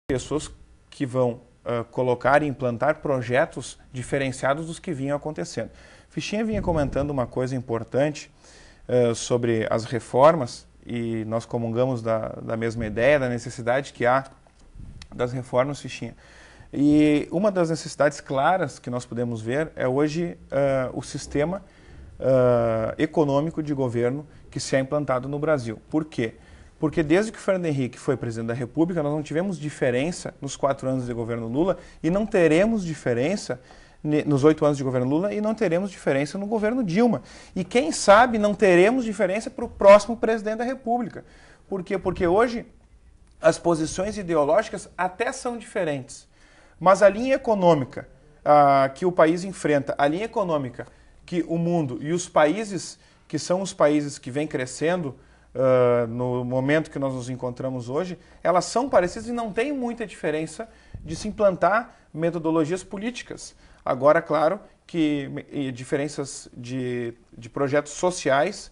pessoas que vão colocar e implantar projetos diferenciados dos que vinham acontecendo. Fichinha vinha comentando uma coisa importante sobre as reformas, e nós comungamos da mesma ideia, da necessidade que há das reformas, Fichinha. E uma das necessidades claras que nós podemos ver é hoje o sistema econômico de governo que se é implantado no Brasil. Por quê? Porque desde que o Fernando Henrique foi presidente da República, nós não tivemos diferença nos 4 anos de governo Lula e não teremos diferença nos 8 anos de governo Lula e não teremos diferença no governo Dilma. E quem sabe não teremos diferença para o próximo presidente da República. Por quê? Porque hoje as posições ideológicas até são diferentes, mas a linha econômica que o país enfrenta, a linha econômica que o mundo e os países que são os países que vêm crescendo no momento que nós nos encontramos hoje, elas são parecidas e não tem muita diferença de se implantar metodologias políticas. Agora, claro, que diferenças de projetos sociais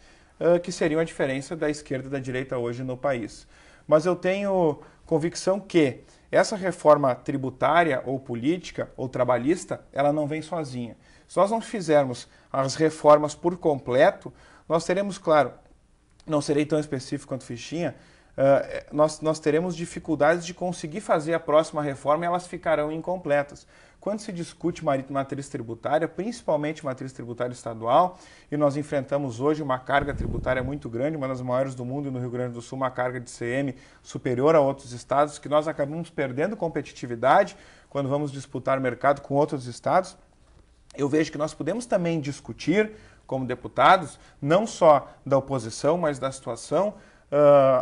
que seriam a diferença da esquerda e da direita hoje no país. Mas eu tenho convicção que essa reforma tributária ou política ou trabalhista, ela não vem sozinha. Se nós não fizermos as reformas por completo, nós teremos, claro, não serei tão específico quanto Fichinha, nós teremos dificuldades de conseguir fazer a próxima reforma e elas ficarão incompletas. Quando se discute matriz tributária, principalmente matriz tributária estadual, e nós enfrentamos hoje uma carga tributária muito grande, uma das maiores do mundo, e no Rio Grande do Sul uma carga de CM superior a outros estados, que nós acabamos perdendo competitividade quando vamos disputar mercado com outros estados. Eu vejo que nós podemos também discutir, como deputados, não só da oposição, mas da situação,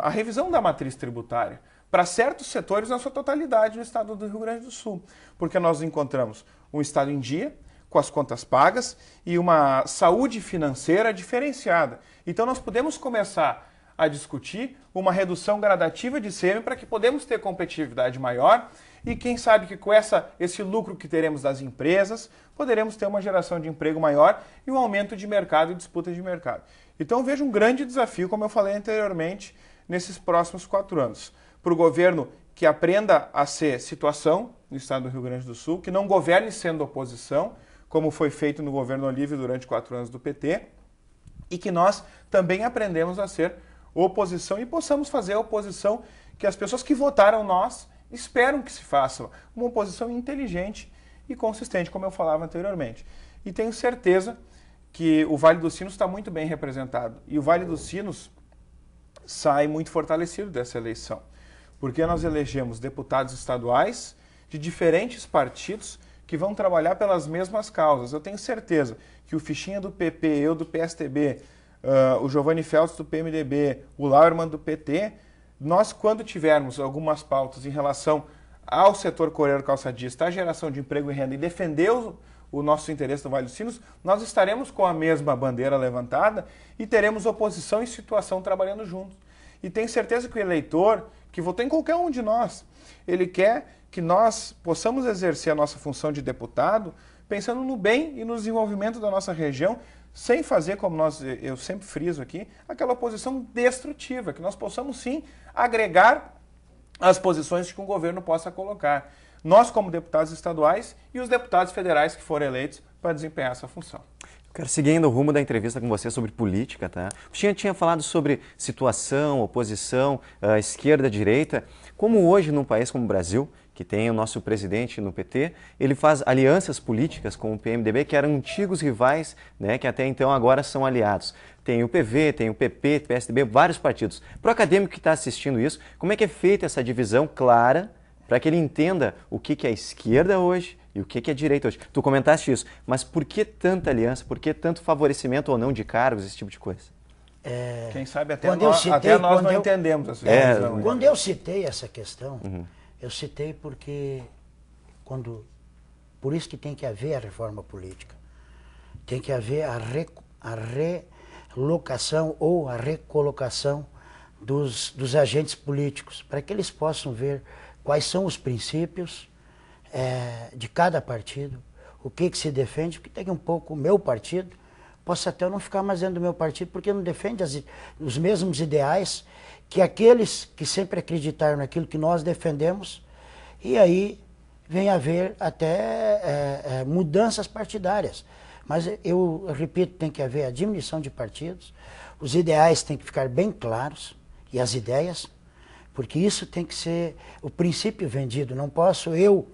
a revisão da matriz tributária para certos setores na sua totalidade no estado do Rio Grande do Sul. Porque nós encontramos um estado em dia, com as contas pagas e uma saúde financeira diferenciada. Então nós podemos começar a discutir uma redução gradativa de ICM para que podemos ter competitividade maior e quem sabe que com esse lucro que teremos das empresas, poderemos ter uma geração de emprego maior e um aumento de mercado e disputa de mercado. Então eu vejo um grande desafio, como eu falei anteriormente, nesses próximos 4 anos. Para o governo que aprenda a ser situação no estado do Rio Grande do Sul, que não governe sendo oposição, como foi feito no governo Olívio durante 4 anos do PT, e que nós também aprendemos a ser oposição e possamos fazer a oposição que as pessoas que votaram nós esperam que se faça, uma oposição inteligente e consistente, como eu falava anteriormente. E tenho certeza que o Vale dos Sinos está muito bem representado. E o Vale dos Sinos sai muito fortalecido dessa eleição, porque nós elegemos deputados estaduais de diferentes partidos que vão trabalhar pelas mesmas causas. Eu tenho certeza que o Fichinha do PP, eu do PSTB, o Giovanni Feltz do PMDB, o Lauermann do PT, nós, quando tivermos algumas pautas em relação ao setor coreano calçadista, à geração de emprego e renda e defender o nosso interesse no Vale dos Sinos, nós estaremos com a mesma bandeira levantada e teremos oposição e situação trabalhando juntos. E tenho certeza que o eleitor, que votou em qualquer um de nós, ele quer que nós possamos exercer a nossa função de deputado pensando no bem e no desenvolvimento da nossa região, sem fazer, como eu sempre friso aqui, aquela oposição destrutiva, que nós possamos sim agregar as posições que um governo possa colocar. Nós como deputados estaduais e os deputados federais que forem eleitos para desempenhar essa função. Eu quero seguir ainda o rumo da entrevista com você sobre política, tá? O senhor tinha falado sobre situação, oposição, esquerda, direita. Como hoje, num país como o Brasil, que tem o nosso presidente no PT, ele faz alianças políticas com o PMDB, que eram antigos rivais, né, que até então agora são aliados. Tem o PV, tem o PP, PSDB, vários partidos. Para o acadêmico que está assistindo isso, como é que é feita essa divisão clara para que ele entenda o que é a esquerda hoje e o que é a direita hoje? Tu comentaste isso, mas por que tanta aliança, por que tanto favorecimento ou não de cargos, esse tipo de coisa? Quem sabe até nós não entendemos essa divisão. Quando eu citei essa questão, eu citei porque por isso que tem que haver a reforma política. Tem que haver a relocação ou a recolocação dos agentes políticos, para que eles possam ver quais são os princípios de cada partido, o que se defende, porque tem um pouco o meu partido, posso até não ficar mais dentro do meu partido, porque não defende os mesmos ideais que aqueles que sempre acreditaram naquilo que nós defendemos e aí vem a haver até mudanças partidárias. Mas eu repito, tem que haver a diminuição de partidos, os ideais têm que ficar bem claros, e as ideias, porque isso tem que ser o princípio vendido. Não posso eu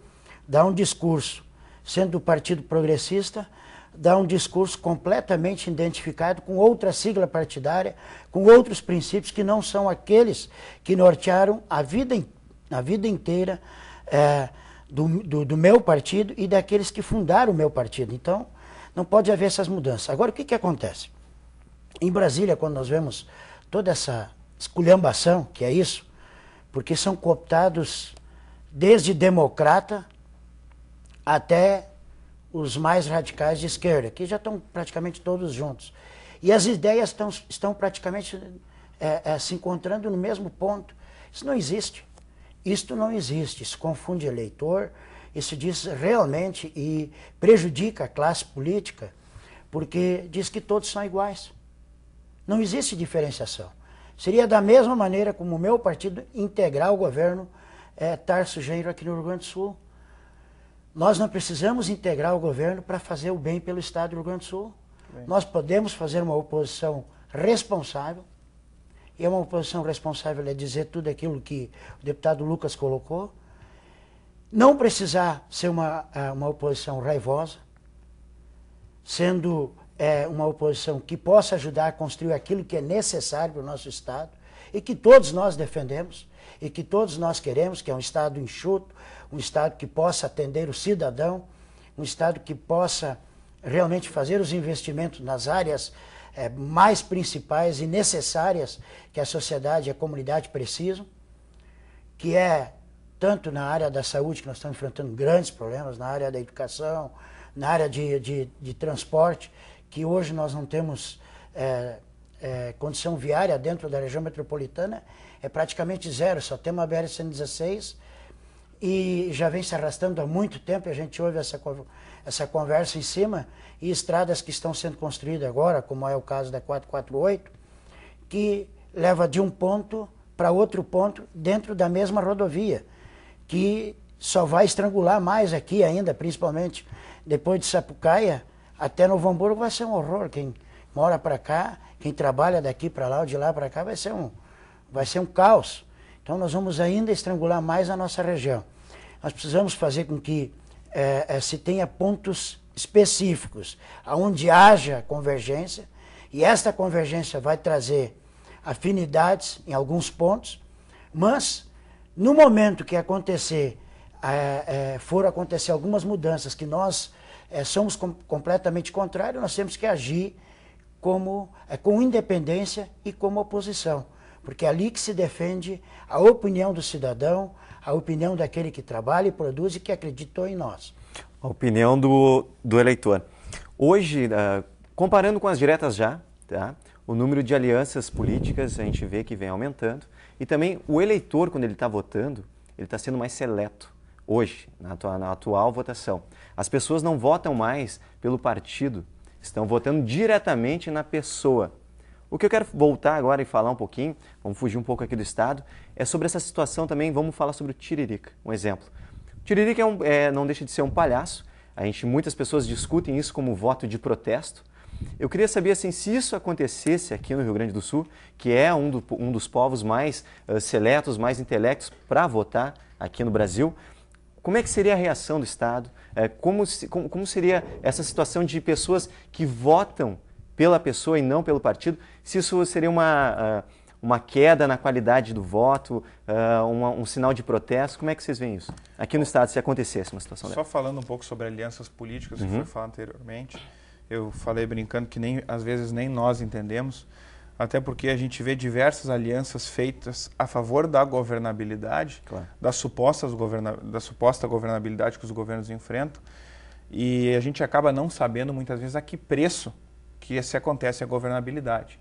dar um discurso, sendo do Partido Progressista, dar um discurso completamente identificado com outra sigla partidária, com outros princípios que não são aqueles que nortearam a vida inteira do meu partido e daqueles que fundaram o meu partido. Então, não pode haver essas mudanças. Agora, o que acontece? Em Brasília, quando nós vemos toda essa esculhambação, que é isso, porque são cooptados desde democrata até os mais radicais de esquerda, que já estão praticamente todos juntos. E as ideias estão praticamente se encontrando no mesmo ponto. Isso não existe. Isto não existe. Isso confunde eleitor, isso diz realmente e prejudica a classe política, porque diz que todos são iguais. Não existe diferenciação. Seria da mesma maneira como o meu partido integrar o governo Tarso Genro aqui no Rio Grande do Sul. Nós não precisamos integrar o governo para fazer o bem pelo Estado do Rio Grande do Sul. Bem. Nós podemos fazer uma oposição responsável, e uma oposição responsável é dizer tudo aquilo que o deputado Lucas colocou, não precisar ser uma oposição raivosa, sendo uma oposição que possa ajudar a construir aquilo que é necessário para o nosso Estado, e que todos nós defendemos, e que todos nós queremos, que é um Estado enxuto, um Estado que possa atender o cidadão, um Estado que possa realmente fazer os investimentos nas áreas mais principais e necessárias que a sociedade e a comunidade precisam, que é tanto na área da saúde, que nós estamos enfrentando grandes problemas, na área da educação, na área de transporte, que hoje nós não temos condição viária dentro da região metropolitana, é praticamente zero, só temos a BR-116, e já vem se arrastando há muito tempo, e a gente ouve essa conversa em cima, e estradas que estão sendo construídas agora, como é o caso da 448, que leva de um ponto para outro ponto dentro da mesma rodovia, que só vai estrangular mais aqui ainda, principalmente depois de Sapucaia, até Novo Hamburgo vai ser um horror. Quem mora para cá, quem trabalha daqui para lá ou de lá para cá, vai ser um caos. Então nós vamos ainda estrangular mais a nossa região. Nós precisamos fazer com que se tenha pontos específicos, onde haja convergência, e esta convergência vai trazer afinidades em alguns pontos, mas no momento que for acontecer algumas mudanças que nós somos completamente contrários, nós temos que agir com independência e como oposição. Porque é ali que se defende a opinião do cidadão, a opinião daquele que trabalha e produz e que acreditou em nós. A opinião do eleitor. Hoje, comparando com as diretas já, tá? O número de alianças políticas a gente vê que vem aumentando. E também o eleitor, quando ele está votando, ele está sendo mais seleto. Hoje, na atual votação. As pessoas não votam mais pelo partido, estão votando diretamente na pessoa. O que eu quero voltar agora e falar um pouquinho, vamos fugir um pouco aqui do Estado, é sobre essa situação também, vamos falar sobre o Tiririca, um exemplo. O Tiririca não deixa de ser um palhaço, muitas pessoas discutem isso como voto de protesto. Eu queria saber assim, se isso acontecesse aqui no Rio Grande do Sul, que é um dos povos mais seletos, mais intelectos para votar aqui no Brasil, como é que seria a reação do Estado? Como seria essa situação de pessoas que votam pela pessoa e não pelo partido? Se isso seria uma queda na qualidade do voto, um sinal de protesto, como é que vocês veem isso? Aqui no Estado, se acontecesse uma situação dessa. Só falando um pouco sobre alianças políticas, que foi falado anteriormente, eu falei brincando que às vezes nem nós entendemos, até porque a gente vê diversas alianças feitas a favor da governabilidade, claro, da suposta governabilidade que os governos enfrentam, e a gente acaba não sabendo muitas vezes a que preço que se acontece a governabilidade.